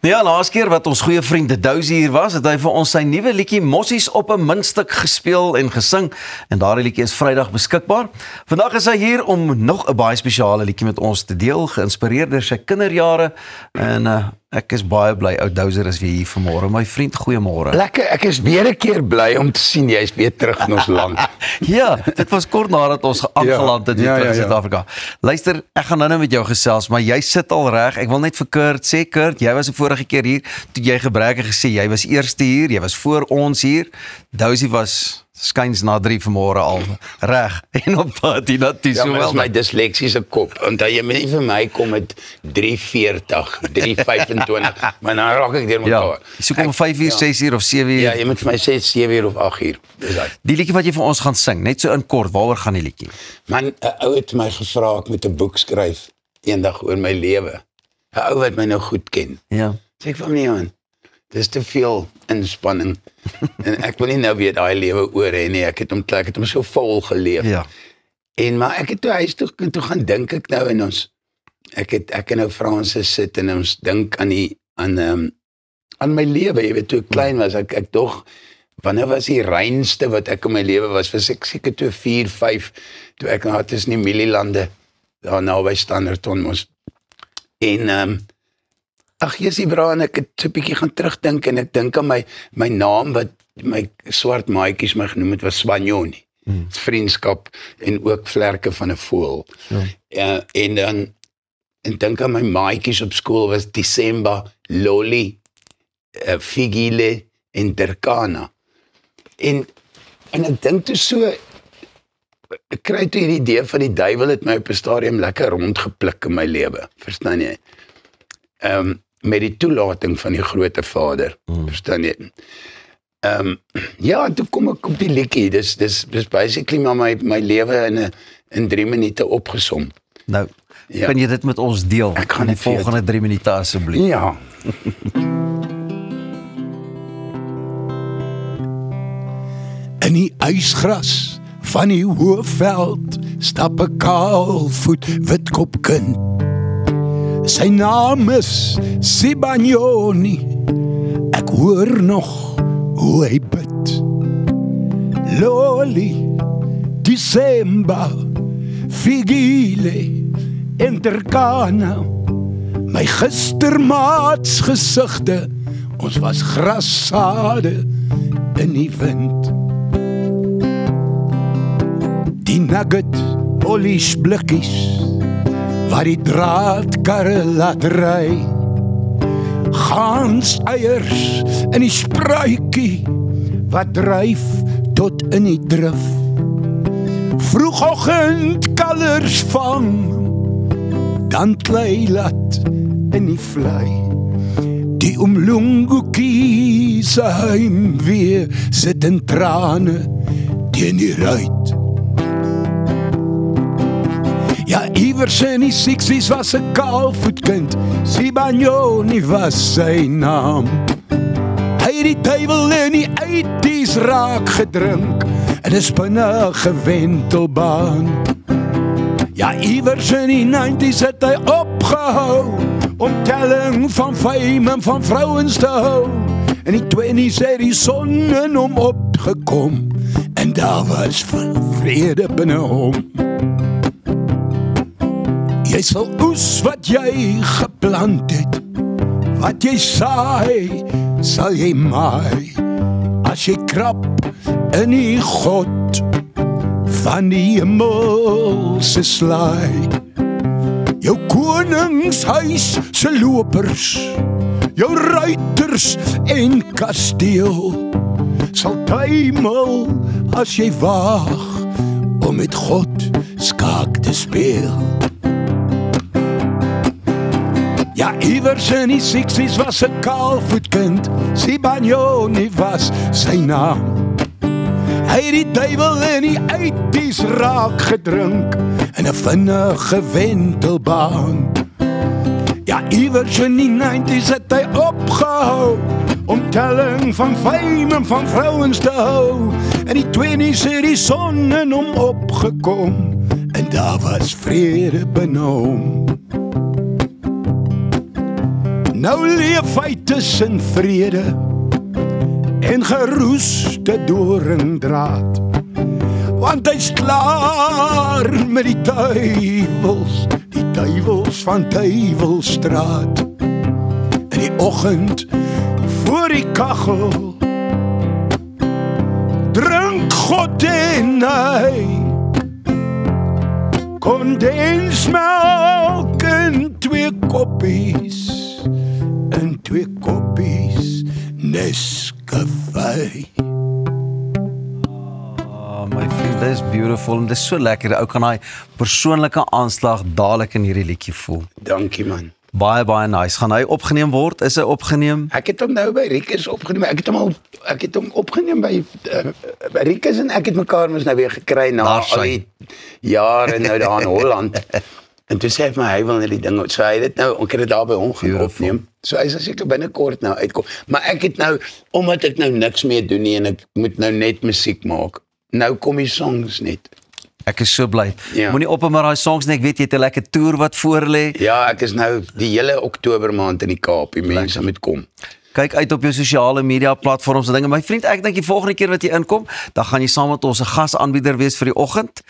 Ja, laas keer wat ons goeie vriend Dousie hier was, het hy vir ons sy nuwe liedjie Mossies op 'n muntstuk gespeel en gesing en daardie liedjie is Vrydag beskikbaar. Vandag is hy hier om nog 'n baie spesiale liedjie met ons te deel, geïnspireer deur sy kinderjare en ek is baie bly ou Douser is weer hier vanmôre. My vriend, goeiemôre. Lekker, ek is weer 'n keer bly om te sien jy is weer terug in ons land. Ja, dit was kort nadat ons aangeland het weer terug in Suid-Afrika. Luister, ek gaan nou met jou gesels, maar jy sit al reg. Ek wil net vir Kurt sê, Kurt, jy was die vorige keer hier, toe jy gebrek het gesê, jy was eerste hier, jy was voor ons hier. Dousie was skuins na 3 vanmôre al reg en op pad hier na toe. Ja, maar dis my disleksiese kop. Onthou jy moet nie vir my kom met 3:40, 3:25, maar dan raak ek deur mekaar. So kom 5 uur, 6 uur of 7 uur. Ja, jy moet vir my sê 7 uur of 8 uur. Dis dit. Die liedjie wat jy vir ons gaan sing, net so in kort, waaroor gaan die liedjie? Man, 'n ou het my gevra ek moet 'n boek skryf eendag oor my lewe. 'n Ou wat my nou goed ken. Ja. Sê ek van nie aan. Dis te veel inspanning. En ek wil nie nou weer daai lewe oor hê nie. Ek het hom so vol geleef. Ja. En maar ek het toe huis toe gaan dink ek nou en ons ek en nou Fransis sit en ons dink aan my lewe. Jy weet toe ek klein was, ek dog wanneer was die reinste wat ek in my lewe was ek seker toe 4, 5 toe ek nou tussen die Mielielande daar naby Standerton mos. En ag Jessie bra en ek het so 'n bietjie gaan terugdink en ek dink aan my naam wat my swart maatjies my genoem het was Swanyoni. Vriendskap en ook vlerke van 'n voël. Ja. En dan dink aan my maatjies op skool was December, Loli, Figile en Derkana. En ek dink toe so ek kry toe hierdie idee van die duiwel het my op 'n stadium lekker rondgepluk in my lewe. Verstaan jy? Met die toelating van die Grote Vader. Verstaan jy? Ja, toe kom ek op die liedjie. Dis basically maar my lewe in 3 minute opgesom. Nou, kan jy dit met ons deel? Ek gaan die volgende 3 minute asseblief. Ja. In die ysgras van die Hoëveld stap 'n kaalvoet witkop kind. Sy naam is Sibanyoni. Ek hoor nog hoe hy bid. Loli, December, Figile, Intercana. My gistermaats gesigte, ons was grassade in die wind. Die nugget polish blikkies waar die draadkarre laat ry. Gans eiers in die spruitjie wat dryf tot in die drif. Vroegoggend kalvers vang, dan klei laat in die vlei. Die Umlungukie se heimwee sit in trane teen die ruit. Ja, iewers in die 60's was 'n kaalvoetkind, Sibanyoni was sy naam. Hy het die duiwel in die 80's raak gedrink, in 'n spinnige wentelbaan. Ja, iewers in die 90's het hy opgehou, om telling van fame en van vrouens te hou. In die 20's het die son in hom opgekom, en daar was vrede binne hom. Jy sal oes wat jy geplant het, wat jy saai, sal jy maai, as jy krap in die God van die hemelse slaai. Jou koningshuis se lopers, jou ruiters en kasteel, sal tuimel as jy waag, om met God skaak te speel. Ja, iewers in die 60's was 'n kaalvoetkind, Sibanyoni was sy naam. Hy het die duiwel in die 80's raak gedrink, in 'n vinnige wentelbaan. Ja, iewers in die 90's het hy opgehou, om telling van fame en van vrouens te hou. In die 20's het die son in hom opgekom, en daar was vrede binne hom. Nou leef hy tussen vrede en geroeste doringdraad. Want hy's klaar met die duiwels van Duiwelstraat. In die oggend voor die kachel drink God en hy kondensmelk in 2 koppies, Nescafé. My vriend, dit is beautiful en dit is so lekker. Ou kan hy persoonlike aanslag dadelik in hierdie liedjie voel. Dankie man. Baie nice. Gaan hy opgeneem word? Is hy opgeneem? Ek het hom nou by Rikus opgeneem. Ek het hom opgeneem by Rikus en ek het mekaar mos nou weer gekry na al die jare nou daar in Holland. En toe sê hy vir my, hy wil net die ding, so hy het dit nou, ek het dit daar by hom gaan opneem. So hy sal seker binnekort nou uitkom. Maar ek het nou, omdat ek nou niks meer doen nie en ek moet nou net musiek maak. Nou kom die songs net. Ek is so bly. Moenie op met daai songs nie. Ek weet jy het 'n lekker toer wat voor lê. Ja, ek is nou die hele Oktober maand in die Kaap. Die mense moet kom. Kyk uit op jou sosiale media platforms en dinge. My vriend, ek dink die volgende keer wat jy inkom, dan gaan jy saam met ons 'n gasaanbieder wees vir die oggend.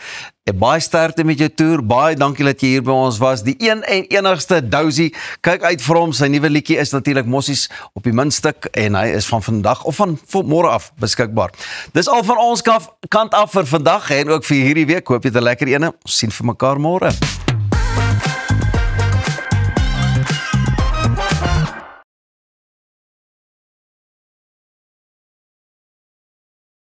Baie sterkte met jou toer. Baie dankie dat jy hier by ons was. Die een en enigste Dousie. Kyk uit vir hom. Sy nuwe liedjie is natuurlik Mossies op die muntstuk en hy is van vandag of van môre af beskikbaar. Dis al van ons kant af vir vandag en ook vir hierdie week. Hoop jy het 'n lekker ene. Ons sien vir mekaar môre.